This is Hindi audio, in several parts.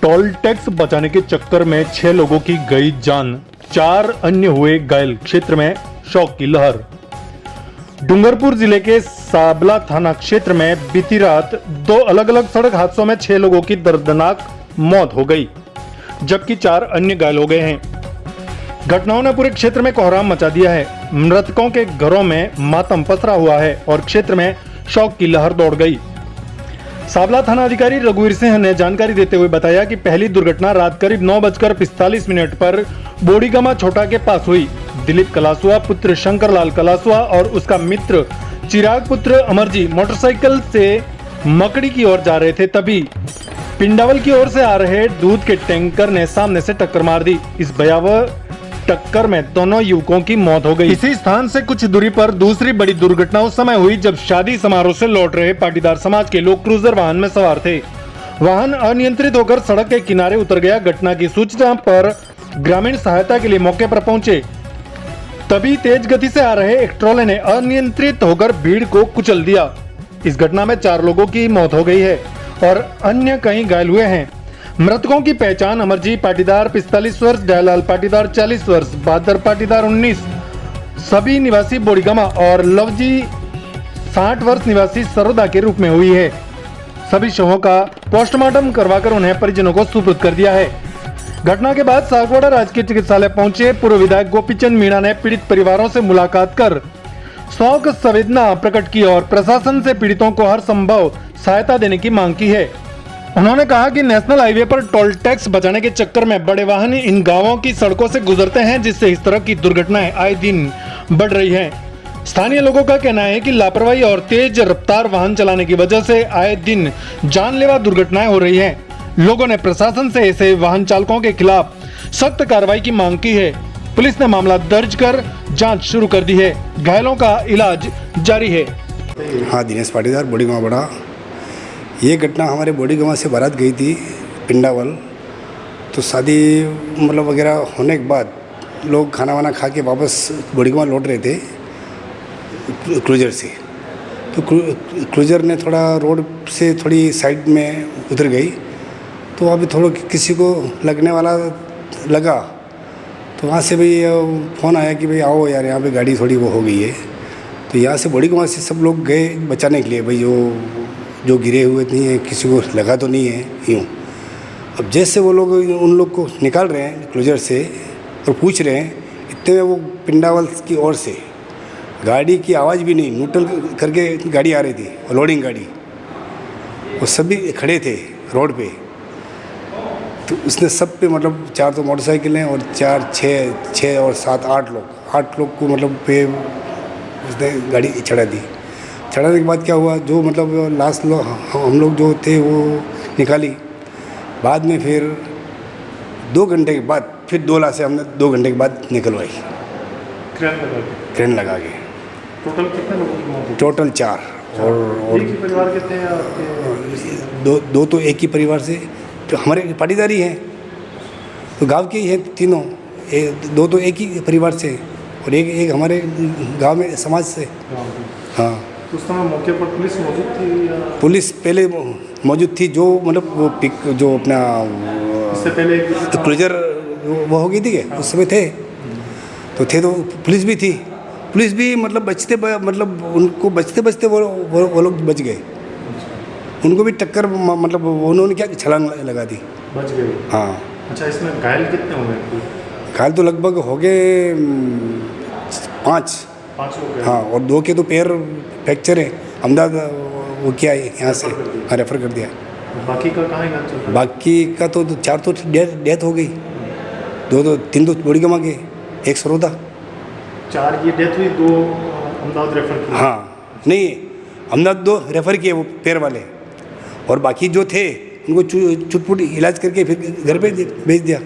टोल टैक्स बचाने के चक्कर में 6 लोगों की गई जान, 4 अन्य हुए घायल। क्षेत्र में शोक की लहर। डूंगरपुर जिले के साबला थाना क्षेत्र में बीती रात 2 अलग अलग सड़क हादसों में 6 लोगों की दर्दनाक मौत हो गई, जबकि 4 अन्य घायल हो गए हैं। घटनाओं ने पूरे क्षेत्र में कोहराम मचा दिया है। मृतकों के घरों में मातम पसरा हुआ है और क्षेत्र में शोक की लहर दौड़ गई। साबला थाना अधिकारी रघुवीर सिंह ने जानकारी देते हुए बताया कि पहली दुर्घटना रात करीब 9:45 पर बोड़ीगमा छोटा के पास हुई। दिलीप कलासुआ पुत्र शंकर लाल कलासुआ और उसका मित्र चिराग पुत्र अमरजी मोटरसाइकिल से मकड़ी की ओर जा रहे थे, तभी पिंडावल की ओर से आ रहे दूध के टैंकर ने सामने से टक्कर मार दी। इस भयावह टक्कर में दोनों युवकों की मौत हो गई। इसी स्थान से कुछ दूरी पर दूसरी बड़ी दुर्घटना उस समय हुई जब शादी समारोह से लौट रहे पाटीदार समाज के लोग क्रूजर वाहन में सवार थे। वाहन अनियंत्रित होकर सड़क के किनारे उतर गया। घटना की सूचना पर ग्रामीण सहायता के लिए मौके पर पहुंचे, तभी तेज गति से आ रहे एक ट्रोले ने अनियंत्रित होकर भीड़ को कुचल दिया। इस घटना में 4 लोगों की मौत हो गई है और अन्य कई घायल हुए हैं। मृतकों की पहचान अमरजी पाटीदार 45 वर्ष, दयालाल पाटीदार 40 वर्ष, बहादुर पाटीदार 19, सभी निवासी बोड़ीगमा और लवजी 60 वर्ष निवासी सरोदा के रूप में हुई है। सभी शवों का पोस्टमार्टम करवाकर उन्हें परिजनों को सुपुर्द कर दिया है। घटना के बाद सागवाड़ा राजकीय चिकित्सालय पहुंचे पूर्व विधायक गोपीचंद मीणा ने पीड़ित परिवारों से मुलाकात कर शोक संवेदना प्रकट की और प्रशासन से पीड़ितों को हर संभव सहायता देने की मांग की है। उन्होंने कहा कि नेशनल हाईवे पर टोल टैक्स बचाने के चक्कर में बड़े वाहन इन गांवों की सड़कों से गुजरते हैं, जिससे इस तरह की दुर्घटनाएं आए दिन बढ़ रही हैं। स्थानीय लोगों का कहना है कि लापरवाही और तेज रफ्तार वाहन चलाने की वजह से आए दिन जानलेवा दुर्घटनाएं हो रही हैं। लोगों ने प्रशासन से ऐसे वाहन चालकों के खिलाफ सख्त कार्रवाई की मांग की है। पुलिस ने मामला दर्ज कर जाँच शुरू कर दी है। घायलों का इलाज जारी है। हाँ, दिनेश पाटीदार बोड़ीगमा बड़ा। ये घटना हमारे बोड़ीगमा से बारात गई थी पिंडावल, तो शादी मतलब वगैरह होने के बाद लोग खाना वाना खा के वापस बोड़ीगमा लौट रहे थे क्रूजर से। तो क्रूजर ने थोड़ा रोड से थोड़ी साइड में उतर गई, तो अभी थोड़ा किसी को लगने वाला लगा, तो वहाँ से भाई फ़ोन आया कि भाई आओ यार, यहाँ पे गाड़ी थोड़ी वो हो गई है। तो यहाँ से बोड़ीगमा से सब लोग गए बचाने के लिए, भाई जो गिरे हुए नहीं है, किसी को लगा तो नहीं है यूँ। अब जैसे वो लोग उन लोग को निकाल रहे हैं क्रूजर से और पूछ रहे हैं, इतने में वो पिंडावल की ओर से गाड़ी की आवाज़ भी नहीं, न्यूट्रल करके गाड़ी आ रही थी और लोडिंग गाड़ी, वो सभी खड़े थे रोड पे। तो उसने सब पे मतलब 4 तो मोटरसाइकिलें और 4 6 और 7 8 लोग को मतलब पे उसने गाड़ी चढ़ा दी। चढ़ाने के बाद क्या हुआ, जो मतलब लास्ट लोग हम लोग जो थे वो निकाली। बाद में फिर 2 घंटे के बाद फिर 2 लाशें हमने 2 घंटे के बाद निकलवाई क्रेन लगा के। टोटल कितने लोगों की मौत हुई? टोटल 4 और एक ही परिवार के थे या दो तो एक ही परिवार से, तो हमारे पाटीदारी हैं, तो गांव के ही हैं तीनों। 2 तो एक ही परिवार से और एक हमारे गांव में समाज से। हाँ, उस समय मौके पर पुलिस मौजूद थी या? पुलिस पहले मौजूद थी, जो मतलब वो पिक जो अपना इससे पहले तो क्रूजर वो हो गई थी कि उस समय थे, तो पुलिस भी थी। पुलिस भी मतलब मतलब उनको बचते वो लोग बच गए। उनको भी टक्कर मतलब उन्होंने क्या छलांग लगा दी, बच गए। हाँ। अच्छा, इसमें घायल कितने हुए? घायल तो लगभग हो गए 5 हो गए। हाँ, और 2 के तो पैर फ्रैक्चर है। अहमदाबाद वो किया है, यहाँ से रेफ़र कर दिया। बाकी का कहाँ इलाज चल रहा है? बाकी का तो 4 तो डेथ हो गई, 3 तो बोड़ीगमा के, 1 सरोदा। 4 ये डेथ हुई, 2 अहमदाबाद रेफर किए। हाँ, नहीं अहमदाबाद 2 रेफ़र किए वो पैर वाले, और बाकी जो थे उनको चुटपुट इलाज करके फिर घर पे भेज दिया।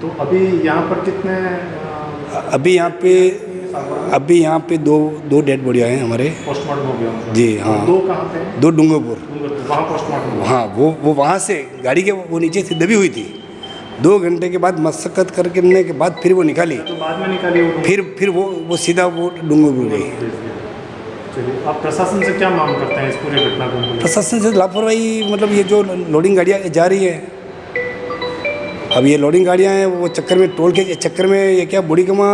तो अभी यहाँ पर कितने? अभी यहाँ पे 2 डेड बॉडियाँ हैं हमारे। पोस्टमार्टम हो गया जी हाँ। 2 कहाँ पे? 2 डूंगरपुर। वहाँ पोस्टमार्टम? हाँ, वो वहाँ से गाड़ी के वो नीचे से दबी हुई थी, 2 घंटे के बाद मशक्कत करने के बाद फिर वो निकाली, तो बाद में निकाली वो? फिर वो सीधा वो डूंगरपुर गई। चलिए, आप प्रशासन से क्या मांग करते हैं इस पूरी घटना को? प्रशासन से लापरवाही, मतलब ये जो लोडिंग गाड़ियाँ जा रही है, अब ये लोडिंग गाड़ियाँ हैं, वो चक्कर में टोल के चक्कर में ये क्या बूढ़ीगमा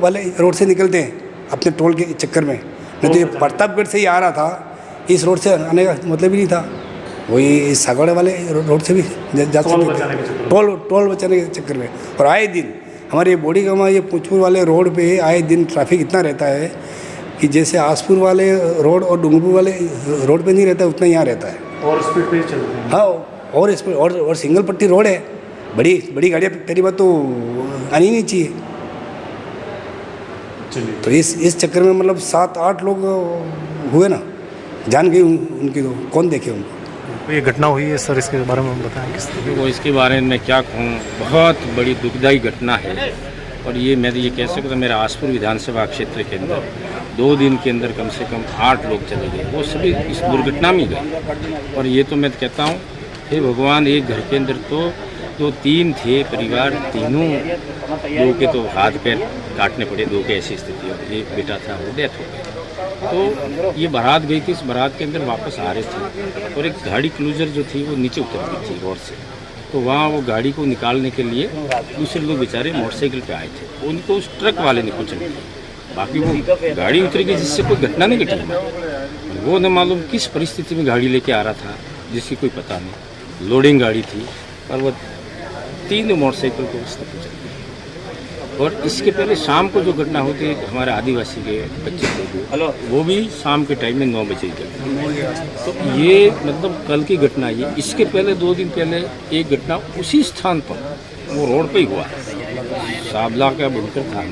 वाले रोड से निकलते हैं अपने टोल के चक्कर में, नहीं तो ये प्रतापगढ़ से ही आ रहा था, इस रोड से आने का मतलब ही नहीं था, वही सागवाड़ा वाले रोड से भी जा सकते थे, टोल बचाने के चक्कर में। और आए दिन हमारे बूढ़ीगमा ये पुंचपुर वाले रोड पे आए दिन ट्रैफिक इतना रहता है कि जैसे आसपुर वाले रोड और डूंगरपुर वाले रोड पे नहीं रहता उतना यहाँ रहता है, और स्पीड पे चलते हैं। हाँ, और स्पीड और सिंगल पट्टी रोड है, बड़ी गाड़ियाँ पहली बात तो आनी नहीं चाहिए। चलिए, तो इस चक्कर में मतलब 7-8 लोग हुए ना, जान गई उनकी, तो कौन देखे उनको। ये घटना हुई है सर, इसके बारे में बताएं किस तरह? वो इसके बारे में क्या कहूँ, बहुत बड़ी दुखदायी घटना है। और ये मैं ये कह सकता हूँ, मेरा आसपुर विधानसभा क्षेत्र के अंदर 2 दिन के अंदर कम से कम 8 लोग चले गए, वो सभी इस दुर्घटना में गए। और ये तो मैं कहता हूँ, हे भगवान, एक घर के अंदर तो 3 थे परिवार, तीनों 2 के तो हाथ पैर काटने पड़े, 2 के ऐसी स्थिति, और एक बेटा था वो डेथ हो गई। तो ये बारात गई थी, इस बारात के अंदर वापस आ रहे थे और एक गाड़ी क्रूजर जो थी वो नीचे उतर गई थी रोड से, तो वहाँ वो गाड़ी को निकालने के लिए दूसरे लोग बेचारे मोटरसाइकिल पे आए थे, उनको उस ट्रक वाले ने कुचल दिया। बाकी वो गाड़ी उतरी गई जिससे कोई घटना नहीं घटी, वो न मालूम किस परिस्थिति में गाड़ी लेके आ रहा था जिसकी कोई पता नहीं, लोडिंग गाड़ी थी, और वो 3 मोटरसाइकिल को उसने कुचल दिया। और इसके पहले शाम को जो घटना होती है, हमारे आदिवासी के बच्चे थे वो भी शाम के टाइम में 9 बजे गए। तो ये मतलब कल की घटना ये, इसके पहले 2 दिन पहले एक घटना उसी स्थान पर वो रोड पे ही हुआ, साबला का बुनकर था।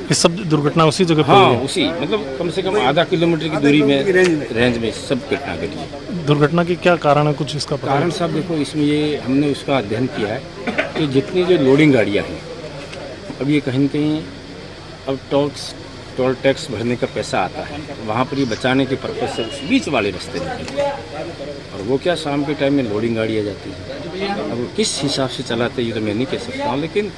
ये सब दुर्घटना उसी जगह पर हाँ, हुई है? उसी मतलब कम से कम आधा किलोमीटर की दूरी में रेंज में सब घटना घटी है। दुर्घटना की क्या कारण है, कुछ इसका पता? कारण साहब देखो, इसमें ये हमने उसका अध्ययन किया है कि जितनी जो लोडिंग गाड़ियाँ हैं, अब ये कहीं न कहीं अब टोल टैक्स भरने का पैसा आता है, वहाँ पर ये बचाने के पर्पज से उस बीच वाले रास्ते निकलते हैं, और वो क्या शाम के टाइम में लोडिंग गाड़ी आ जाती है। अब वो किस हिसाब से चलाते हैं ये तो मैं नहीं कह सकता हूँ, लेकिन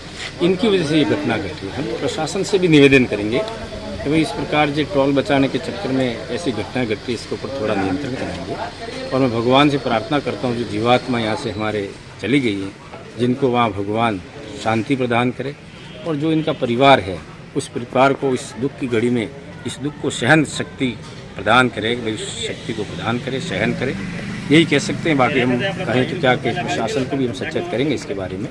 इनकी वजह से ये घटना घटी। हम प्रशासन से भी निवेदन करेंगे कि भाई इस प्रकार जो टोल बचाने के चक्कर में ऐसी घटनाएं घटती है, इसके ऊपर थोड़ा नियंत्रण कराएंगे। और मैं भगवान से प्रार्थना करता हूँ जो जीवात्मा यहाँ से हमारे चली गई हैं, जिनको वहाँ भगवान शांति प्रदान करे, और जो इनका परिवार है उस परिवार को इस दुख की घड़ी में इस दुख को सहन शक्ति प्रदान करे, इस शक्ति को प्रदान करे, सहन करे, यही कह सकते हैं। बाकी हम कहें तो क्या कि प्रशासन को भी हम सचेत करेंगे इसके बारे में।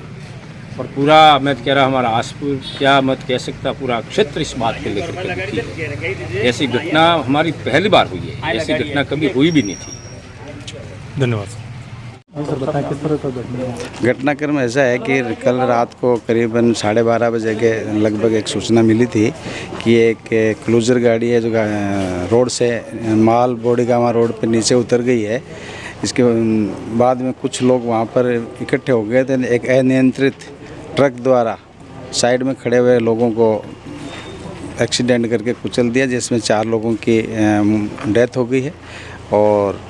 और पूरा मैं कह रहा हमारा आसपुर क्या मत कह सकता, पूरा क्षेत्र इस बात को लेकर के दुखी है। ऐसी घटना हमारी पहली बार हुई है, ऐसी घटना कभी हुई भी नहीं थी। धन्यवाद सर, बताएं किस तरह का घटना? घटनाक्रम ऐसा है कि कल रात को करीबन 12:30 बजे के लगभग एक सूचना मिली थी कि एक क्रूजर गाड़ी है जो रोड से माल बूढ़ीगमा रोड पर नीचे उतर गई है। इसके बाद में कुछ लोग वहाँ पर इकट्ठे हो गए थे, एक अनियंत्रित ट्रक द्वारा साइड में खड़े हुए लोगों को एक्सीडेंट करके कुचल दिया, जिसमें 4 लोगों की डेथ हो गई है और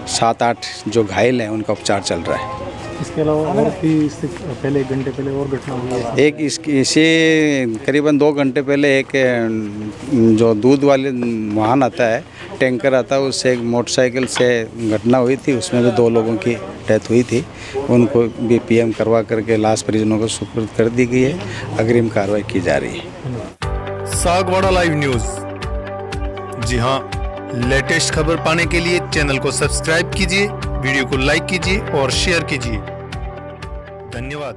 7-8 जो घायल हैं उनका उपचार चल रहा है। इसके अलावा और भी इससे पहले 1 घंटे पहले और घटना हुई है? एक इसे करीबन 2 घंटे पहले एक जो दूध वाले वाहन आता है, टैंकर आता है, उससे एक मोटरसाइकिल से घटना हुई थी, उसमें भी 2 लोगों की डेथ हुई थी। उनको भी पीएम करवा करके लाश परिजनों को सुपुर्द कर दी गई है, अग्रिम कार्रवाई की जा रही है। सागवाड़ा लाइव न्यूज, जी हाँ, लेटेस्ट खबर पाने के लिए चैनल को सब्सक्राइब कीजिए, वीडियो को लाइक कीजिए और शेयर कीजिए। धन्यवाद।